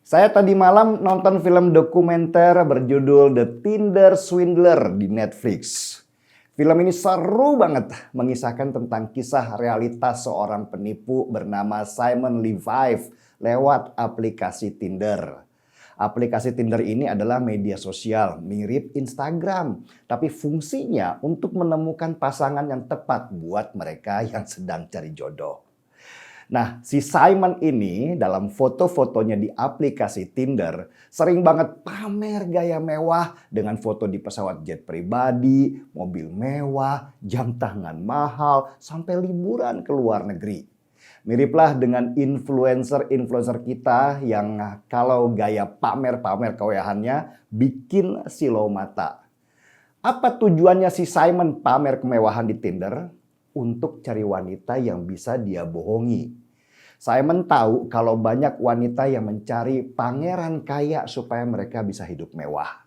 Saya tadi malam nonton film dokumenter berjudul The Tinder Swindler di Netflix. Film ini seru banget, mengisahkan tentang kisah realitas seorang penipu bernama Simon Leviev lewat aplikasi Tinder. Aplikasi Tinder ini adalah media sosial mirip Instagram, tapi fungsinya untuk menemukan pasangan yang tepat buat mereka yang sedang cari jodoh. Nah, si Simon ini dalam foto-fotonya di aplikasi Tinder sering banget pamer gaya mewah dengan foto di pesawat jet pribadi, mobil mewah, jam tangan mahal, sampai liburan ke luar negeri. Miriplah dengan influencer-influencer kita yang kalau gaya pamer-pamer kemewahannya bikin silau mata. Apa tujuannya si Simon pamer kemewahan di Tinder? Untuk cari wanita yang bisa dia bohongi. Simon tahu kalau banyak wanita yang mencari pangeran kaya supaya mereka bisa hidup mewah.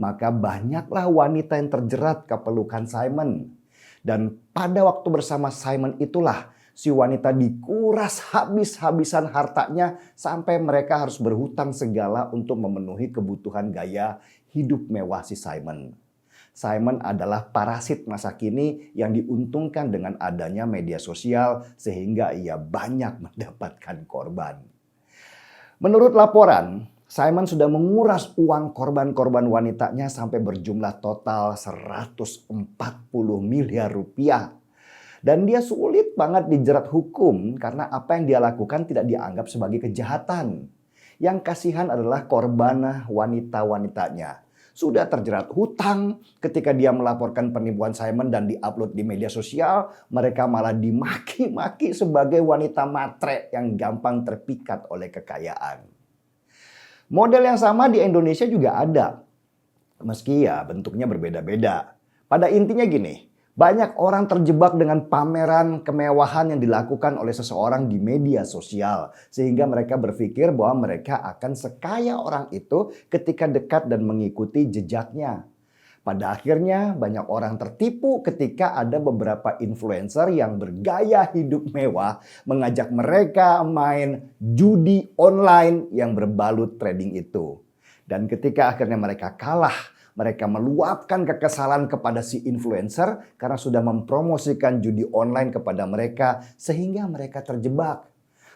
Maka banyaklah wanita yang terjerat ke pelukan Simon. Dan pada waktu bersama Simon itulah si wanita dikuras habis-habisan hartanya sampai mereka harus berhutang segala untuk memenuhi kebutuhan gaya hidup mewah si Simon. Simon adalah parasit masa kini yang diuntungkan dengan adanya media sosial sehingga ia banyak mendapatkan korban. Menurut laporan, Simon sudah menguras uang korban-korban wanitanya sampai berjumlah total 140 miliar rupiah. Dan dia sulit banget dijerat hukum karena apa yang dia lakukan tidak dianggap sebagai kejahatan. Yang kasihan adalah korban wanita-wanitanya. Sudah terjerat hutang ketika dia melaporkan penipuan Simon dan diupload di media sosial, mereka malah dimaki-maki sebagai wanita matre yang gampang terpikat oleh kekayaan. Model yang sama di Indonesia juga ada, meski ya bentuknya berbeda-beda. Pada intinya gini, banyak orang terjebak dengan pameran kemewahan yang dilakukan oleh seseorang di media sosial. Sehingga mereka berpikir bahwa mereka akan sekaya orang itu ketika dekat dan mengikuti jejaknya. Pada akhirnya banyak orang tertipu ketika ada beberapa influencer yang bergaya hidup mewah mengajak mereka main judi online yang berbalut trading itu. Dan ketika akhirnya mereka kalah, mereka meluapkan kekesalan kepada si influencer karena sudah mempromosikan judi online kepada mereka sehingga mereka terjebak.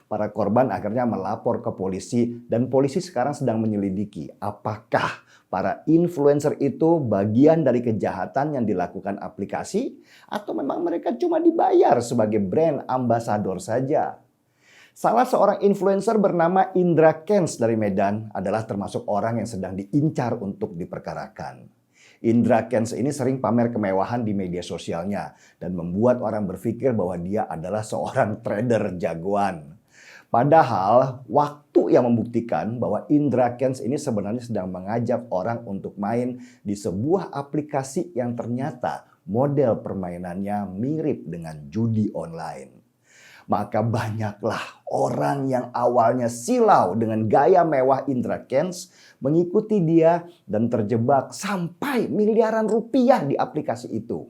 Para korban akhirnya melapor ke polisi dan polisi sekarang sedang menyelidiki apakah para influencer itu bagian dari kejahatan yang dilakukan aplikasi atau memang mereka cuma dibayar sebagai brand ambassador saja. Salah seorang influencer bernama Indra Kents dari Medan adalah termasuk orang yang sedang diincar untuk diperkarakan. Indra Kents ini sering pamer kemewahan di media sosialnya dan membuat orang berpikir bahwa dia adalah seorang trader jagoan. Padahal waktu yang membuktikan bahwa Indra Kents ini sebenarnya sedang mengajak orang untuk main di sebuah aplikasi yang ternyata model permainannya mirip dengan judi online. Maka banyaklah orang yang awalnya silau dengan gaya mewah Indra Kents mengikuti dia dan terjebak sampai miliaran rupiah di aplikasi itu.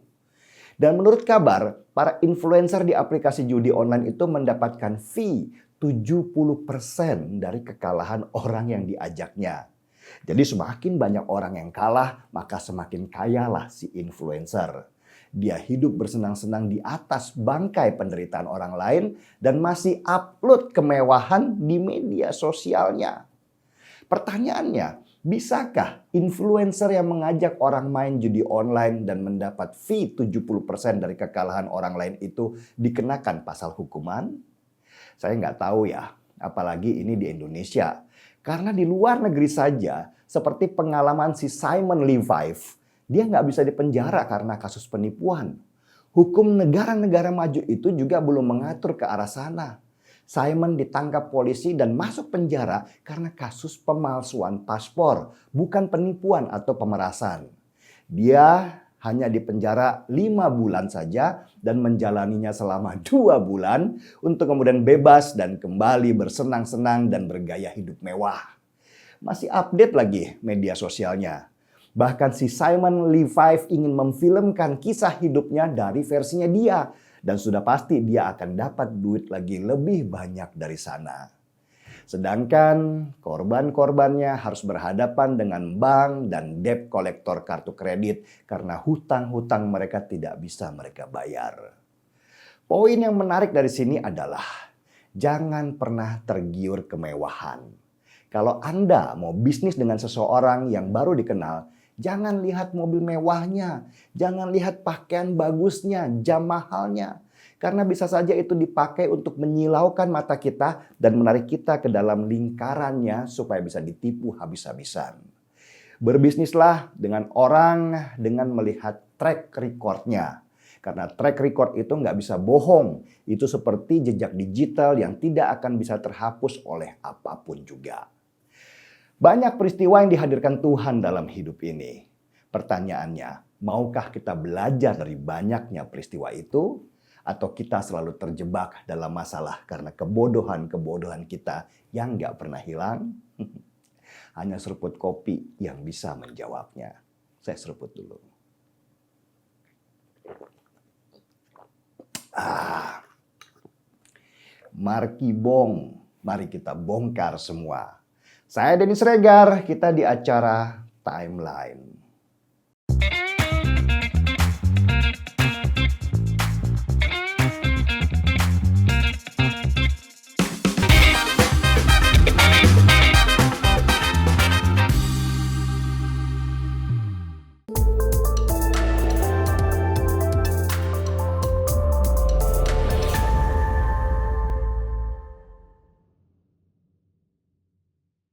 Dan menurut kabar, para influencer di aplikasi judi online itu mendapatkan fee 70% dari kekalahan orang yang diajaknya. Jadi semakin banyak orang yang kalah, maka semakin kayalah si influencer. Dia hidup bersenang-senang di atas bangkai penderitaan orang lain dan masih upload kemewahan di media sosialnya. Pertanyaannya, bisakah influencer yang mengajak orang main judi online dan mendapat fee 70% dari kekalahan orang lain itu dikenakan pasal hukuman? Saya nggak tahu ya, apalagi ini di Indonesia. Karena di luar negeri saja, seperti pengalaman si Simon Leviev, dia nggak bisa dipenjara karena kasus penipuan. Hukum negara-negara maju itu juga belum mengatur ke arah sana. Simon ditangkap polisi dan masuk penjara karena kasus pemalsuan paspor, bukan penipuan atau pemerasan. Dia hanya dipenjara 5 bulan saja dan menjalaninya selama 2 bulan untuk kemudian bebas dan kembali bersenang-senang dan bergaya hidup mewah. Masih update lagi media sosialnya. Bahkan si Simon Leviev ingin memfilmkan kisah hidupnya dari versinya dia. Dan sudah pasti dia akan dapat duit lagi lebih banyak dari sana. Sedangkan korban-korbannya harus berhadapan dengan bank dan debt kolektor kartu kredit karena hutang-hutang mereka tidak bisa mereka bayar. Poin yang menarik dari sini adalah jangan pernah tergiur kemewahan. Kalau Anda mau bisnis dengan seseorang yang baru dikenal, jangan lihat mobil mewahnya, jangan lihat pakaian bagusnya, jam mahalnya. Karena bisa saja itu dipakai untuk menyilaukan mata kita dan menarik kita ke dalam lingkarannya supaya bisa ditipu habis-habisan. Berbisnislah dengan orang dengan melihat track recordnya. Karena track record itu nggak bisa bohong. Itu seperti jejak digital yang tidak akan bisa terhapus oleh apapun juga. Banyak peristiwa yang dihadirkan Tuhan dalam hidup ini. Pertanyaannya, maukah kita belajar dari banyaknya peristiwa itu? Atau kita selalu terjebak dalam masalah karena kebodohan-kebodohan kita yang nggak pernah hilang? Hanya seruput kopi yang bisa menjawabnya. Saya seruput dulu. Mari kita bongkar semua. Saya Dennis Regar, kita di acara Timeline.